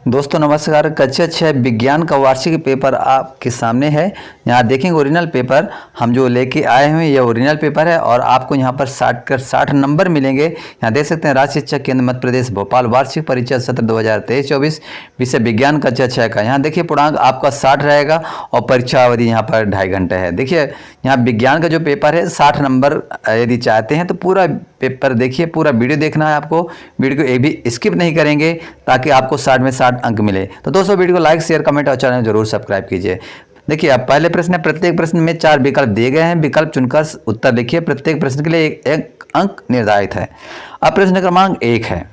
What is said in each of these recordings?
दोस्तों नमस्कार। कक्षा 6 विज्ञान का वार्षिक पेपर आपके सामने है। यहाँ देखेंगे ओरिजिनल पेपर हम जो लेके आए हुए हैं, यह ओरिजिनल पेपर है और आपको यहाँ पर 60 नंबर मिलेंगे। यहाँ देख सकते हैं राज्य शिक्षा केंद्र मध्य प्रदेश भोपाल वार्षिक परीक्षा सत्र 2023-24 विषय विज्ञान कक्षा 6 का। यहाँ देखिए पूर्णांक आपका 60 रहेगा और परीक्षा अवधि यहाँ पर 2.5 घंटे है। देखिए यहाँ विज्ञान का जो पेपर है 60 नंबर यदि चाहते हैं तो पूरा पेपर देखिए, पूरा वीडियो देखना है आपको। वीडियो को एक भी स्किप नहीं करेंगे ताकि आपको 60 में 60 अंक मिले। तो दोस्तों वीडियो को लाइक शेयर कमेंट और चैनल जरूर सब्सक्राइब कीजिए। देखिए अब पहले प्रश्न है, प्रत्येक प्रश्न में 4 विकल्प दिए गए हैं। विकल्प चुनकर उत्तर लिखिए। प्रत्येक प्रश्न के लिए एक अंक निर्धारित है। अब प्रश्न क्रमांक 1 है,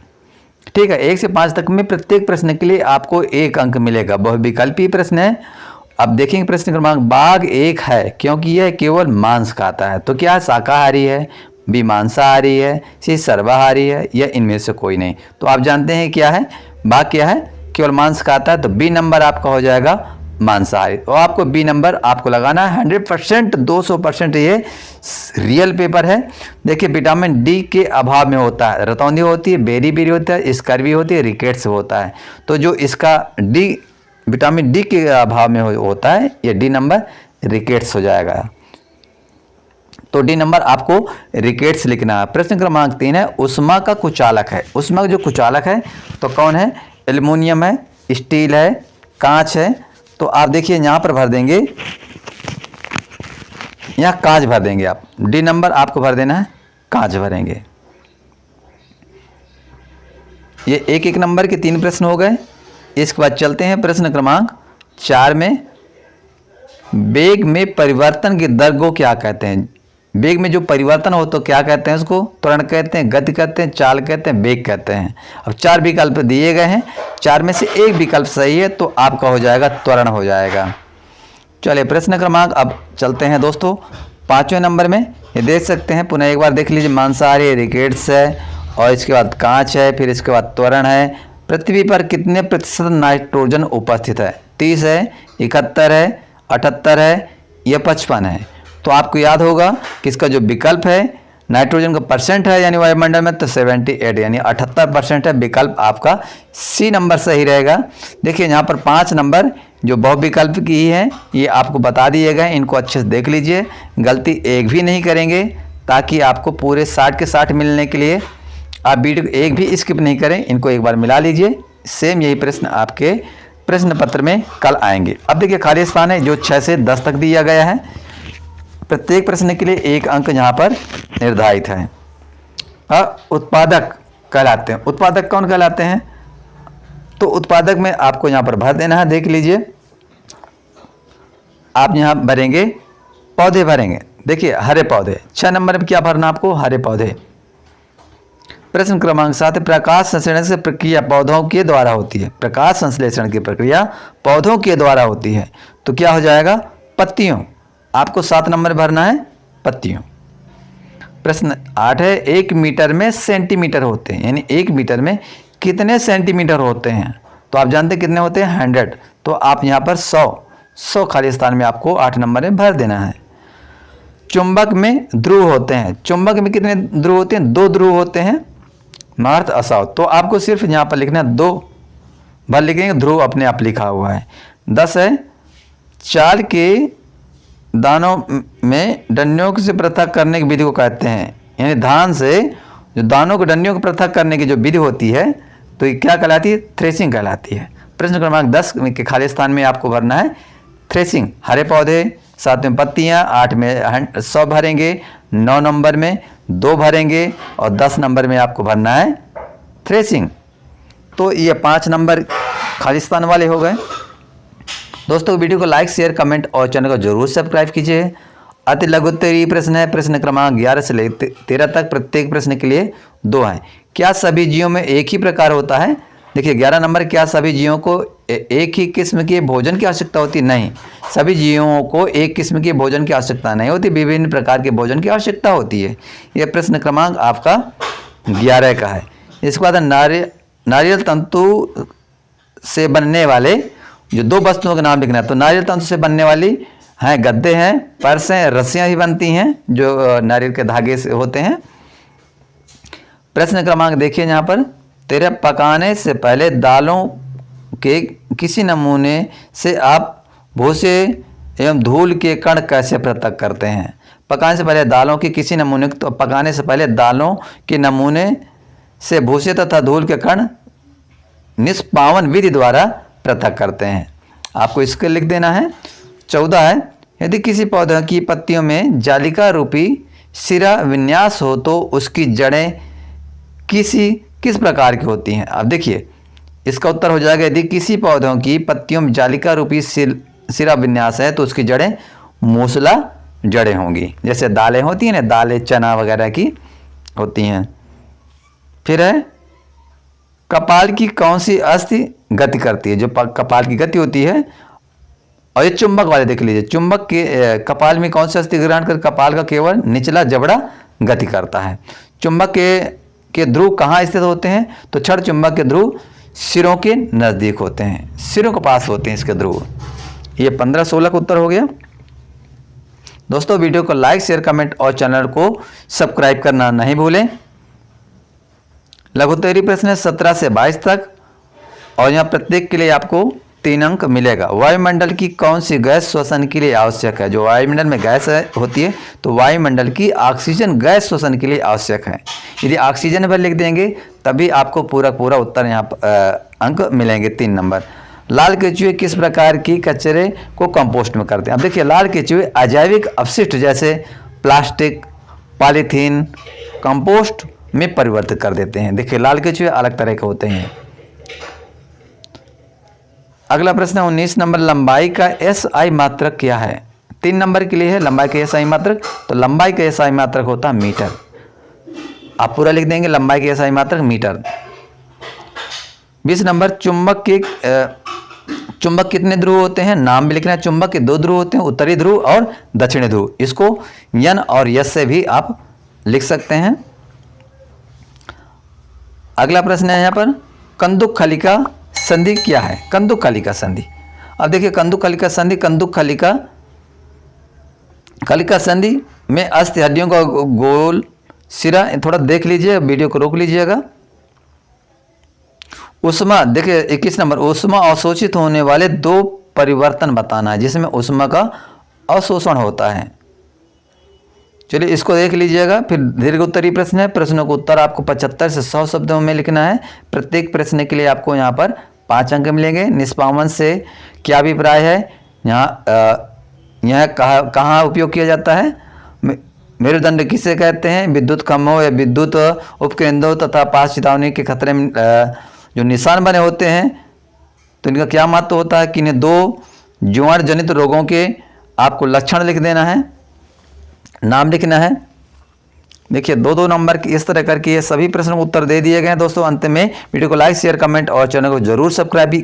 ठीक है। 1 से 5 तक में प्रत्येक प्रश्न के लिए आपको 1 अंक मिलेगा। बहुविकल्पीय प्रश्न है। अब देखेंगे प्रश्न क्रमांक बाघ 1 है क्योंकि यह केवल मांस खाता है। तो क्या शाकाहारी है, बी मांसाहारी है, सी सर्वाहारी है या इनमें से कोई नहीं। तो आप जानते हैं क्या है, बाघ क्या है, केवल मांस खाता है। तो बी नंबर आपका हो जाएगा मांसाहारी। और आपको बी नंबर आपको लगाना है। 100% 200% ये रियल पेपर है। देखिए विटामिन डी के अभाव में होता है, रतौंधी होती है, बेरी बेरी होता है, स्कर्वी होती है, रिकेट्स होता है। तो जो इसका डी विटामिन डी के अभाव में होता है, ये डी नंबर रिकेट्स हो जाएगा। तो डी नंबर आपको रिकेट्स लिखना है। प्रश्न क्रमांक 3 है, उष्मा का कुचालक है। उष्मा का जो कुचालक है तो कौन है, एल्युमिनियम है, स्टील है, कांच है। तो आप देखिए यहाँ पर भर देंगे, यहाँ कांच भर देंगे आप। डी नंबर आपको भर देना है, कांच भरेंगे। ये एक नंबर के 3 प्रश्न हो गए। इसके बाद चलते हैं प्रश्न क्रमांक 4 में। वेग में परिवर्तन की दर को क्या कहते हैं। वेग में जो परिवर्तन हो तो क्या कहते हैं, उसको त्वरण कहते हैं, गति कहते हैं, चाल कहते हैं, वेग कहते हैं। अब 4 विकल्प दिए गए हैं, 4 में से एक विकल्प सही है तो आपका हो जाएगा त्वरण हो जाएगा। चलिए प्रश्न क्रमांक अब चलते हैं दोस्तों 5वें नंबर में। ये देख सकते हैं, पुनः एक बार देख लीजिए। मांसाहारी रिकेट्स है और इसके बाद कांच है, फिर इसके बाद त्वरण है। पृथ्वी पर कितने प्रतिशत नाइट्रोजन उपस्थित है। 30 है, 71 है, 78 है या 55 है। तो आपको याद होगा कि इसका जो विकल्प है नाइट्रोजन का परसेंट है यानी वायुमंडल में, तो 78 यानी 78% है। विकल्प आपका सी नंबर सही रहेगा। देखिए यहाँ पर 5 नंबर जो बहुविकल्प की है ये आपको बता दिए गए, इनको अच्छे से देख लीजिए। गलती एक भी नहीं करेंगे ताकि आपको पूरे 60 के 60 मिलने के लिए आप वीडियो को एक भी स्किप नहीं करें, इनको एक बार मिला लीजिए। सेम यही प्रश्न आपके प्रश्न पत्र में कल आएंगे। अब देखिए खाली स्थान है जो 6 से 10 तक दिया गया है। प्रत्येक प्रश्न के लिए 1 अंक यहाँ पर निर्धारित है। उत्पादक कहलाते हैं। उत्पादक कौन कहलाते हैं, तो उत्पादक में आपको यहाँ पर भर देना है। देख लीजिए आप यहाँ भरेंगे, पौधे भरेंगे। देखिए हरे पौधे। 6 नंबर में क्या भरना आपको, हरे पौधे। प्रश्न क्रमांक 7, प्रकाश संश्लेषण से प्रक्रिया पौधों के द्वारा होती है। प्रकाश संश्लेषण की प्रक्रिया पौधों के द्वारा होती है तो क्या हो जाएगा, पत्तियों। आपको 7 नंबर भरना है, पत्तियों। प्रश्न 8 है, 1 मीटर में सेंटीमीटर होते हैं, यानी 1 मीटर में कितने सेंटीमीटर होते हैं। तो आप जानते हैं कितने होते हैं, 100। तो आप यहाँ पर 100 खाली स्थान में आपको 8 नंबर में भर देना है। चुंबक में ध्रुव होते हैं। चुंबक में कितने ध्रुव होते हैं, 2 ध्रुव होते हैं, नॉर्थ और साउथ। तो आपको सिर्फ यहाँ पर लिखना है 2 भर लिखेंगे, ध्रुव अपने आप लिखा हुआ है। 10 है, चाल के दानों में डंडियों से पृथक करने की विधि को कहते हैं। यानी धान से जो दानों को डंडियों को पृथक करने की जो विधि होती है तो ये क्या कहलाती है, थ्रेसिंग कहलाती है। प्रश्न क्रमांक 10 के खाली स्थान में आपको भरना है थ्रेसिंग। हरे पौधे, 7 में पत्तियां, 8 में 100 भरेंगे, 9 नंबर में 2 भरेंगे और 10 नंबर में आपको भरना है थ्रेसिंग। तो ये 5 नंबर खाली स्थान वाले हो गए। दोस्तों वीडियो को लाइक शेयर कमेंट और चैनल को जरूर सब्सक्राइब कीजिए। अति लघुत्तरीय प्रश्न है। प्रश्न क्रमांक 11 से लेकर 13 तक प्रत्येक प्रश्न के लिए 2 हैं। क्या सभी जीवों में एक ही प्रकार होता है। देखिए 11 नंबर, क्या सभी जीवों को एक ही किस्म के भोजन की आवश्यकता होती है। नहीं, सभी जीवों को एक किस्म के भोजन की आवश्यकता नहीं होती, विभिन्न प्रकार के भोजन की आवश्यकता होती है। यह प्रश्न क्रमांक आपका 11 का है। इसके बाद नारियल तंतु से बनने वाले जो 2 वस्तुओं के नाम लिखना है। तो नारियल तंतु से बनने वाली हैं गद्दे हैं, पर्स हैं, रस्सियां भी बनती हैं जो नारियल के धागे से होते हैं। प्रश्न क्रमांक देखिए यहाँ पर, 13 पकाने से पहले दालों के किसी नमूने से आप भूसे एवं धूल के कण कैसे पृथक करते हैं? पकाने से पहले दालों के किसी नमूने तो पकाने से पहले दालों के नमूने से भूसे तथा धूल के कण निष्पावन विधि द्वारा पृथक करते हैं। आपको इसके लिख देना है। 14 है, यदि किसी पौधे की पत्तियों में जालिका रूपी सिरा विन्यास हो तो उसकी जड़ें किस प्रकार की होती हैं? अब देखिए इसका उत्तर हो जाएगा, यदि किसी पौधों की पत्तियों में जालिका रूपी सिरा विन्यास है तो उसकी जड़ें मूसला जड़ें होंगी, जैसे दालें होती हैं ना, दालें चना वगैरह की होती हैं। फिर है, कपाल की कौन सी अस्थि गति करती है? जो कपाल की गति होती है, और ये चुंबक वाले देख लीजिए, चुंबक के कपाल में कौन सी अस्थि ग्रहण कर कपाल का केवल निचला जबड़ा गति करता है। चुंबक के ध्रुव कहाँ स्थित होते हैं? तो क्षण चुंबक के ध्रुव सिरों के नज़दीक होते हैं, सिरों के पास होते हैं इसके ध्रुव। ये 15-16 का उत्तर हो गया। दोस्तों वीडियो को लाइक शेयर कमेंट और चैनल को सब्सक्राइब करना नहीं भूलें। लघुत्तरी प्रश्न है 17 से 22 तक, और यहाँ प्रत्येक के लिए आपको 3 अंक मिलेगा। वायुमंडल की कौन सी गैस श्वसन के लिए आवश्यक है? जो वायुमंडल में गैस होती है तो वायुमंडल की ऑक्सीजन गैस श्वसन के लिए आवश्यक है। यदि ऑक्सीजन पर लिख देंगे तभी आपको पूरा उत्तर यहाँ अंक मिलेंगे 3 नंबर। लाल केंचुए किस प्रकार की कचरे को कंपोस्ट में करते हैं? अब देखिए लाल केंचुए अजैविक अपशिष्ट जैसे प्लास्टिक, पॉलीथीन, कंपोस्ट में परिवर्तित कर देते हैं। देखिए लाल केंचुए अलग तरह के होते हैं। अगला प्रश्न है 19 नंबर, लंबाई का एसआई मात्रक क्या है? 3 नंबर के लिए है लंबाई का एसआई मात्रक, तो लंबाई का एसआई मात्रक होता है मीटर। आप पूरा लिख देंगे, लंबाई का एसआई मात्रक मीटर। 20 नंबर, चुंबक कितने ध्रुव होते हैं? नाम भी लिखना है। चुंबक के 2 ध्रुव होते हैं, उत्तरी ध्रुव और दक्षिणी ध्रुव। इसको यन और यस से भी आप लिख सकते हैं। अगला प्रश्न है यहाँ पर, कंदुक खलिका संधि क्या है? कंदुक खलिका संधि, अब देखिए कंदुक खलिका संधि, कंदुक खलिका संधि में अस्थि हड्डियों का गोल सिरा, थोड़ा देख लीजिए, वीडियो को रोक लीजिएगा। उष्मा, देखिए 21 नंबर, उष्मा अवशोषित होने वाले 2 परिवर्तन बताना है जिसमें उष्मा का अवशोषण होता है। चलिए इसको देख लीजिएगा। फिर दीर्घ उत्तरीय प्रश्न है, प्रश्नों का उत्तर आपको 75 से 100 शब्दों में लिखना है। प्रत्येक प्रश्न के लिए आपको यहाँ पर 5 अंक मिलेंगे। निष्पावन से क्या अभिप्राय है? यहाँ कहाँ उपयोग किया जाता है? मेरुदंड किसे कहते हैं? विद्युत खंभों या विद्युत उपकेंद्रों तथा पास चेतावनी के खतरे में जो निशान बने होते हैं तो इनका क्या महत्व होता है? कि इन्हें 2 जीवाणु जनित रोगों के आपको लक्षण लिख देना है, नाम लिखना है। देखिए 2-2 नंबर की इस तरह करके ये सभी प्रश्नों को उत्तर दे दिए गए हैं। दोस्तों अंत में वीडियो को लाइक शेयर कमेंट और चैनल को जरूर सब्सक्राइब